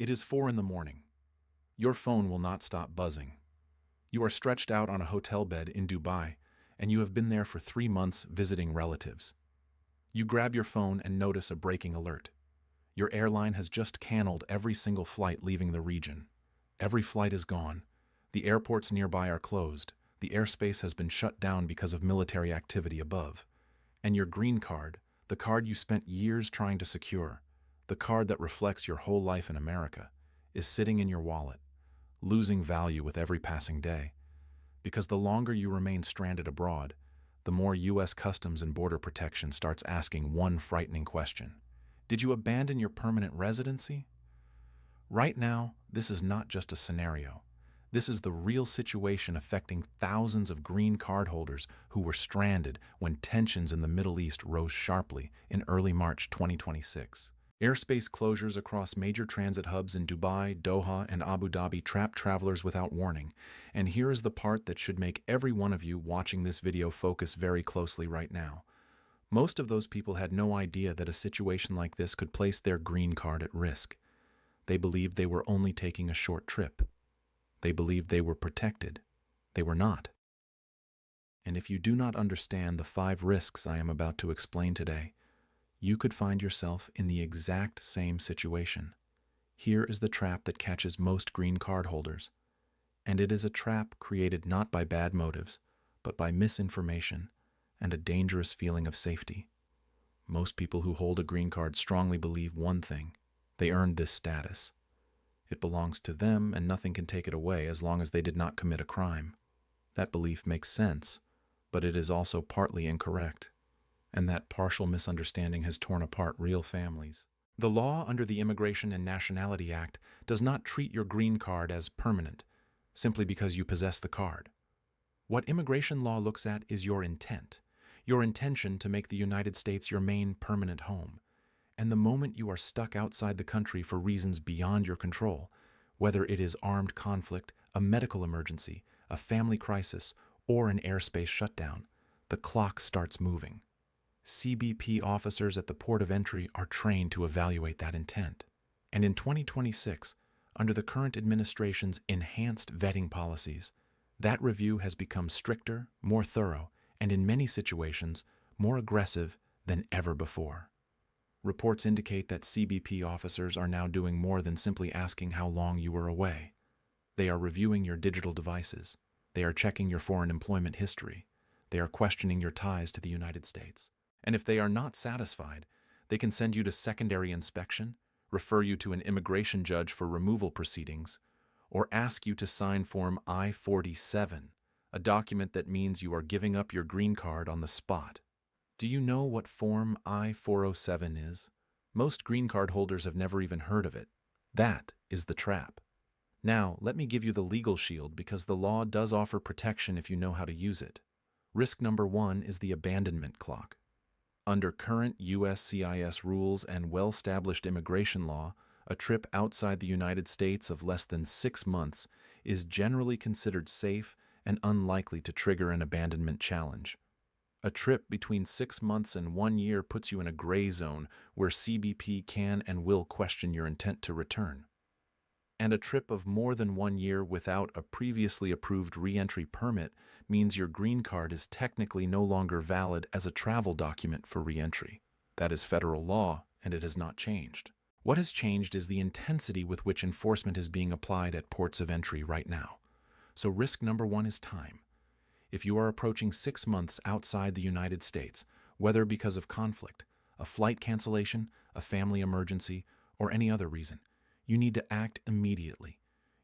It is 4 in the morning. Your phone will not stop buzzing. You are stretched out on a hotel bed in Dubai, and you have been there for 3 months visiting relatives. You grab your phone and notice a breaking alert. Your airline has just canceled every single flight leaving the region. Every flight is gone. The airports nearby are closed. The airspace has been shut down because of military activity above. And your green card, the card you spent years trying to secure, the card that reflects your whole life in America, is sitting in your wallet, losing value with every passing day. Because the longer you remain stranded abroad, the more U.S. Customs and Border Protection starts asking one frightening question. Did you abandon your permanent residency? Right now, this is not just a scenario. This is the real situation affecting thousands of green card holders who were stranded when tensions in the Middle East rose sharply in early March 2026. Airspace closures across major transit hubs in Dubai, Doha, and Abu Dhabi trapped travelers without warning. And here is the part that should make every one of you watching this video focus very closely right now. Most of those people had no idea that a situation like this could place their green card at risk. They believed they were only taking a short trip. They believed they were protected. They were not. And if you do not understand the 5 risks I am about to explain today, you could find yourself in the exact same situation. Here is the trap that catches most green card holders. And it is a trap created not by bad motives, but by misinformation and a dangerous feeling of safety. Most people who hold a green card strongly believe one thing: they earned this status. It belongs to them and nothing can take it away as long as they did not commit a crime. That belief makes sense, but it is also partly incorrect. And that partial misunderstanding has torn apart real families. The law under the Immigration and Nationality Act does not treat your green card as permanent, simply because you possess the card. What immigration law looks at is your intent, your intention to make the United States your main permanent home. And the moment you are stuck outside the country for reasons beyond your control, whether it is armed conflict, a medical emergency, a family crisis, or an airspace shutdown, the clock starts moving. CBP officers at the port of entry are trained to evaluate that intent. And in 2026, under the current administration's enhanced vetting policies, that review has become stricter, more thorough, and in many situations, more aggressive than ever before. Reports indicate that CBP officers are now doing more than simply asking how long you were away. They are reviewing your digital devices. They are checking your foreign employment history. They are questioning your ties to the United States. And if they are not satisfied, they can send you to secondary inspection, refer you to an immigration judge for removal proceedings, or ask you to sign Form I-47, a document that means you are giving up your green card on the spot. Do you know what Form I-407 is? Most green card holders have never even heard of it. That is the trap. Now, let me give you the legal shield because the law does offer protection if you know how to use it. Risk number 1 is the abandonment clock. Under current USCIS rules and well-established immigration law, a trip outside the United States of less than 6 months is generally considered safe and unlikely to trigger an abandonment challenge. A trip between 6 months and 1 year puts you in a gray zone where CBP can and will question your intent to return. And a trip of more than 1 year without a previously approved re-entry permit means your green card is technically no longer valid as a travel document for re-entry. That is federal law, and it has not changed. What has changed is the intensity with which enforcement is being applied at ports of entry right now. So risk number 1 is time. If you are approaching 6 months outside the United States, whether because of conflict, a flight cancellation, a family emergency, or any other reason, you need to act immediately.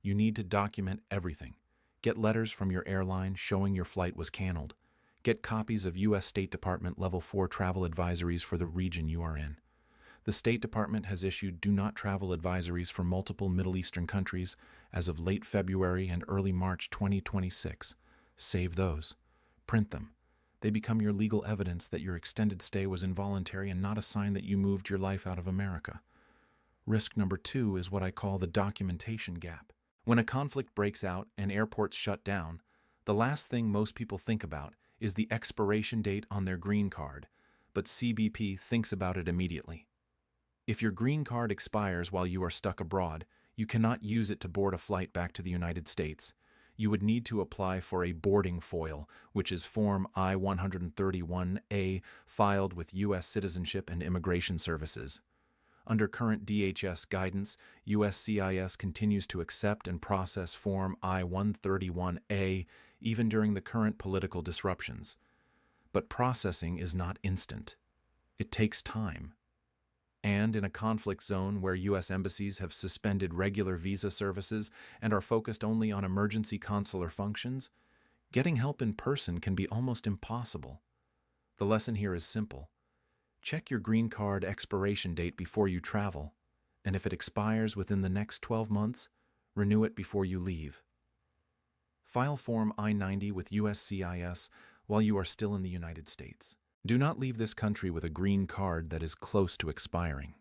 You need to document everything. Get letters from your airline showing your flight was canceled. Get copies of U.S. State Department Level 4 travel advisories for the region you are in. The State Department has issued do not travel advisories for multiple Middle Eastern countries as of late February and early March 2026. Save those. Print them. They become your legal evidence that your extended stay was involuntary and not a sign that you moved your life out of America. Risk number 2 is what I call the documentation gap. When a conflict breaks out and airports shut down, the last thing most people think about is the expiration date on their green card, but CBP thinks about it immediately. If your green card expires while you are stuck abroad, You cannot use it to board a flight back to the United States. You would need to apply for a boarding foil, which is Form I-131A, filed with U.S. Citizenship and Immigration Services. Under current DHS guidance, USCIS continues to accept and process Form I-131A even during the current political disruptions. But processing is not instant. It takes time. And in a conflict zone where U.S. embassies have suspended regular visa services and are focused only on emergency consular functions, getting help in person can be almost impossible. The lesson here is simple. Check your green card expiration date before you travel, and if it expires within the next 12 months, renew it before you leave. File Form I-90 with USCIS while you are still in the United States. Do not leave this country with a green card that is close to expiring.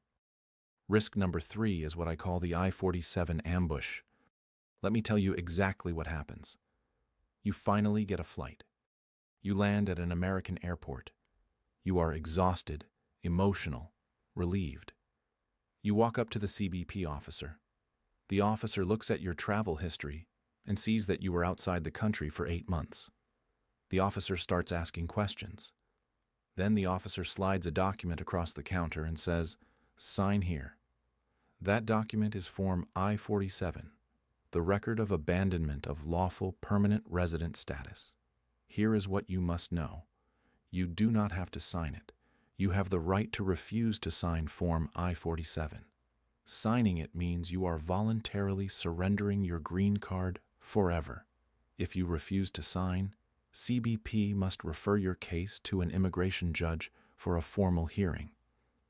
Risk number 3 is what I call the I-47 ambush. Let me tell you exactly what happens. You finally get a flight. You land at an American airport. You are exhausted, emotional, relieved. You walk up to the CBP officer. The officer looks at your travel history and sees that you were outside the country for 8 months. The officer starts asking questions. Then the officer slides a document across the counter and says, "Sign here." That document is Form I-47, the record of abandonment of lawful permanent resident status. Here is what you must know. You do not have to sign it. You have the right to refuse to sign Form I-47. Signing it means you are voluntarily surrendering your green card forever. If you refuse to sign, CBP must refer your case to an immigration judge for a formal hearing.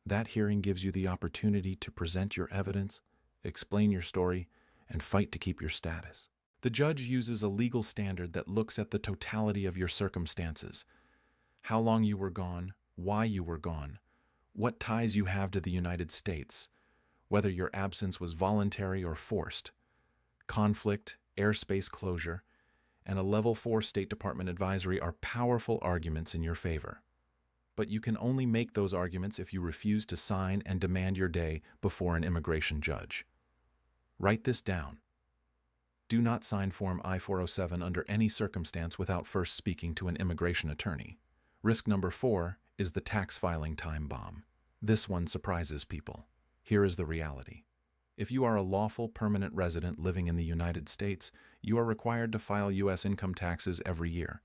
That hearing gives you the opportunity to present your evidence, explain your story, and fight to keep your status. The judge uses a legal standard that looks at the totality of your circumstances: how long you were gone, why you were gone, what ties you have to the United States, whether your absence was voluntary or forced, conflict, airspace closure, and a Level 4 State Department advisory are powerful arguments in your favor. But you can only make those arguments if you refuse to sign and demand your day before an immigration judge. Write this down. Do not sign Form I-407 under any circumstance without first speaking to an immigration attorney. Risk number 4 is the tax filing time bomb. This one surprises people. Here is the reality. If you are a lawful permanent resident living in the United States, you are required to file U.S. income taxes every year.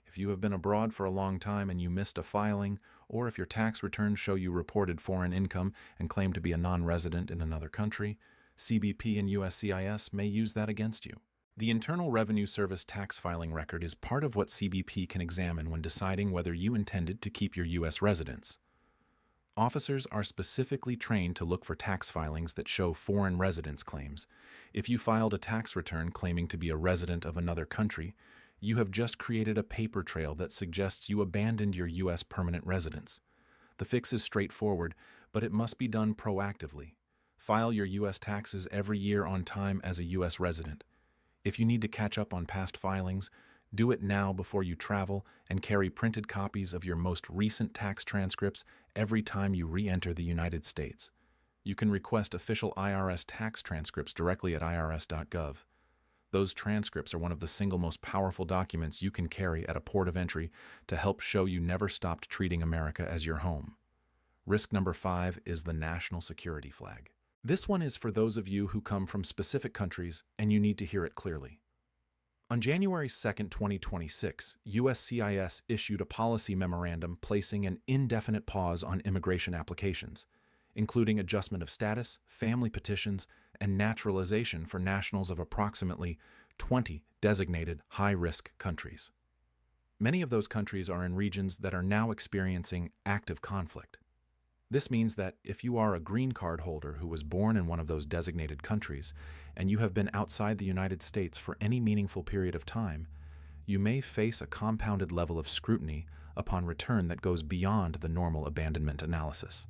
If you have been abroad for a long time and you missed a filing, or if your tax returns show you reported foreign income and claim to be a non-resident in another country, CBP and USCIS may use that against you. The Internal Revenue Service tax filing record is part of what CBP can examine when deciding whether you intended to keep your U.S. residence. Officers are specifically trained to look for tax filings that show foreign residence claims. If you filed a tax return claiming to be a resident of another country, you have just created a paper trail that suggests you abandoned your U.S. permanent residence. The fix is straightforward, but it must be done proactively. File your U.S. taxes every year on time as a U.S. resident. If you need to catch up on past filings, do it now before you travel and carry printed copies of your most recent tax transcripts every time you re-enter the United States. You can request official IRS tax transcripts directly at irs.gov. Those transcripts are one of the single most powerful documents you can carry at a port of entry to help show you never stopped treating America as your home. Risk number 5 is the national security flag. This one is for those of you who come from specific countries and you need to hear it clearly. On January 2, 2026, USCIS issued a policy memorandum placing an indefinite pause on immigration applications, including adjustment of status, family petitions, and naturalization for nationals of approximately 20 designated high-risk countries. Many of those countries are in regions that are now experiencing active conflict. This means that if you are a green card holder who was born in one of those designated countries and you have been outside the United States for any meaningful period of time, you may face a compounded level of scrutiny upon return that goes beyond the normal abandonment analysis.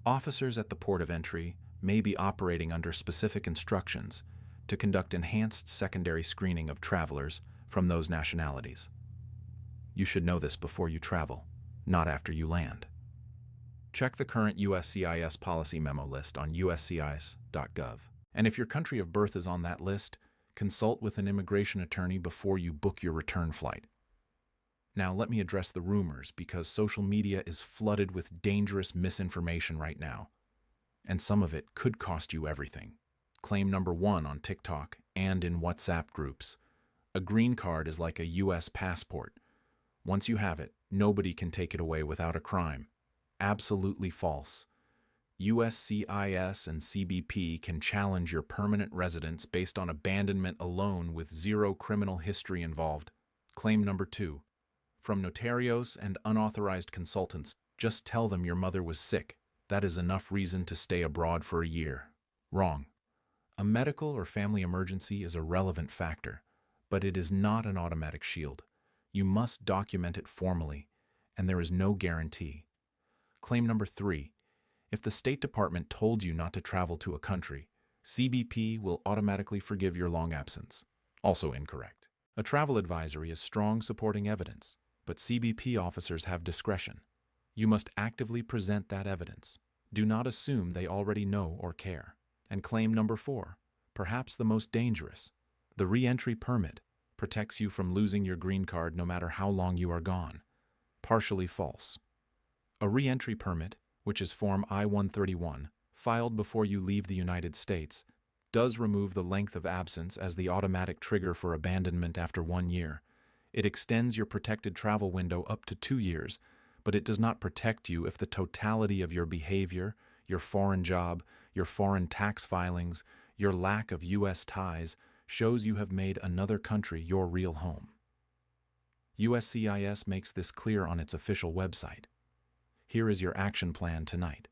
Officers at the port of entry may be operating under specific instructions to conduct enhanced secondary screening of travelers from those nationalities. You should know this before you travel, not after you land. Check the current USCIS policy memo list on uscis.gov. And if your country of birth is on that list, consult with an immigration attorney before you book your return flight. Now, let me address the rumors, because social media is flooded with dangerous misinformation right now, and some of it could cost you everything. Claim number 1 on TikTok and in WhatsApp groups. A green card is like a U.S. passport. Once you have it, nobody can take it away without a crime. Absolutely false. USCIS and CBP can challenge your permanent residence based on abandonment alone with zero criminal history involved. Claim number 2. From notarios and unauthorized consultants, just tell them your mother was sick. That is enough reason to stay abroad for a year. Wrong. A medical or family emergency is a relevant factor, but it is not an automatic shield. You must document it formally, and there is no guarantee. Claim number 3. If the State Department told you not to travel to a country, CBP will automatically forgive your long absence. Also incorrect. A travel advisory is strong supporting evidence, but CBP officers have discretion. You must actively present that evidence. Do not assume they already know or care. And claim number 4, perhaps the most dangerous. The re-entry permit protects you from losing your green card no matter how long you are gone. Partially false. A re-entry permit, which is Form I-131, filed before you leave the United States, does remove the length of absence as the automatic trigger for abandonment after 1 year. It extends your protected travel window up to 2 years, but it does not protect you if the totality of your behavior, your foreign job, your foreign tax filings, your lack of U.S. ties shows you have made another country your real home. USCIS makes this clear on its official website. Here is your action plan tonight.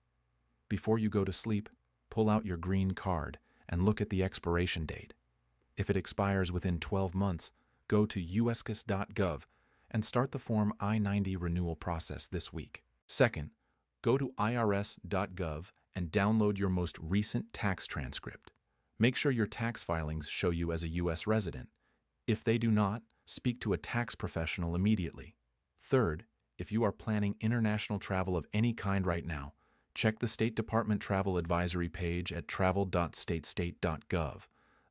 Before you go to sleep, pull out your green card and look at the expiration date. If it expires within 12 months, go to uscis.gov and start the Form I-90 renewal process this week. Second, go to irs.gov and download your most recent tax transcript. Make sure your tax filings show you as a U.S. resident. If they do not, speak to a tax professional immediately. Third, if you are planning international travel of any kind right now, check the State Department Travel Advisory page at travel.statestate.gov.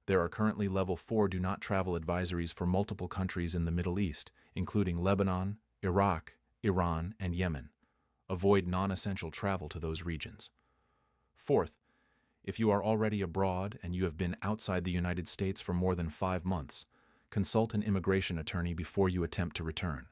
There are currently Level 4 Do Not Travel advisories for multiple countries in the Middle East, including Lebanon, Iraq, Iran, and Yemen. Avoid non-essential travel to those regions. Fourth, if you are already abroad and you have been outside the United States for more than 5 months, consult an immigration attorney before you attempt to return.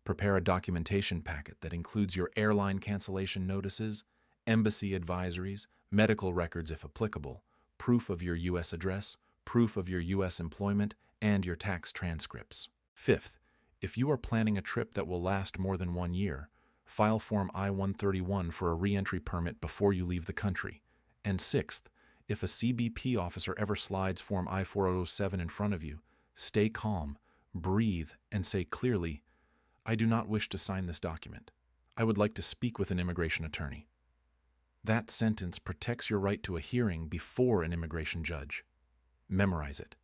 Prepare a documentation packet that includes your airline cancellation notices, embassy advisories, medical records if applicable, proof of your U.S. address, proof of your U.S. employment, and your tax transcripts. Fifth, if you are planning a trip that will last more than 1 year, file Form I-131 for a re-entry permit before you leave the country. And sixth, if a CBP officer ever slides Form I-407 in front of you, stay calm, breathe, and say clearly, "I do not wish to sign this document. I would like to speak with an immigration attorney." That sentence protects your right to a hearing before an immigration judge. Memorize it.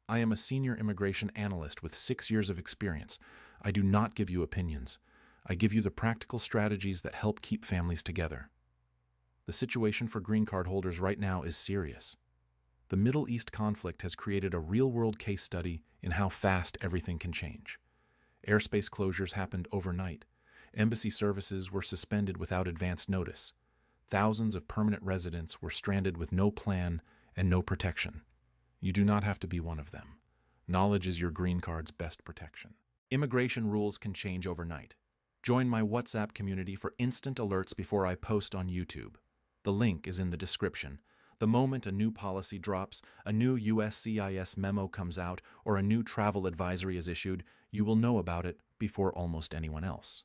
I am a senior immigration analyst with 6 years of experience. I do not give you opinions. I give you the practical strategies that help keep families together. The situation for green card holders right now is serious. The Middle East conflict has created a real-world case study in how fast everything can change. Airspace closures happened overnight. Embassy services were suspended without advance notice. Thousands of permanent residents were stranded with no plan and no protection. You do not have to be one of them. Knowledge is your green card's best protection. Immigration rules can change overnight. Join my WhatsApp community for instant alerts before I post on YouTube. The link is in the description. The moment a new policy drops, a new USCIS memo comes out, or a new travel advisory is issued, you will know about it before almost anyone else.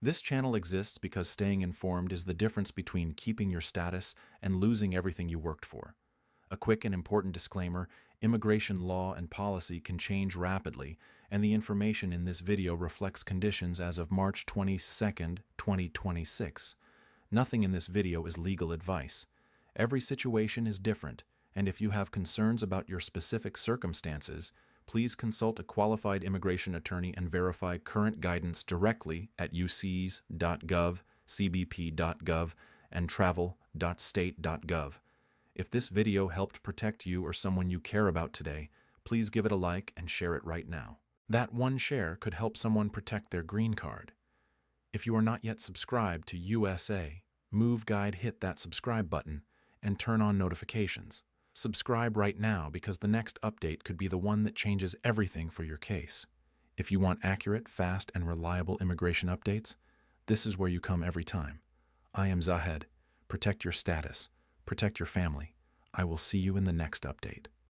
This channel exists because staying informed is the difference between keeping your status and losing everything you worked for. A quick and important disclaimer: immigration law and policy can change rapidly, and the information in this video reflects conditions as of March 22, 2026. Nothing in this video is legal advice. Every situation is different, and if you have concerns about your specific circumstances, please consult a qualified immigration attorney and verify current guidance directly at ucs.gov, cbp.gov, and travel.state.gov. If this video helped protect you or someone you care about today, please give it a like and share it right now. That one share could help someone protect their green card. If you are not yet subscribed to USA Move Guide, hit that subscribe button and turn on notifications. Subscribe right now because the next update could be the one that changes everything for your case. If you want accurate, fast, and reliable immigration updates, this is where you come every time. I am Zahid. Protect your status. Protect your family. I will see you in the next update.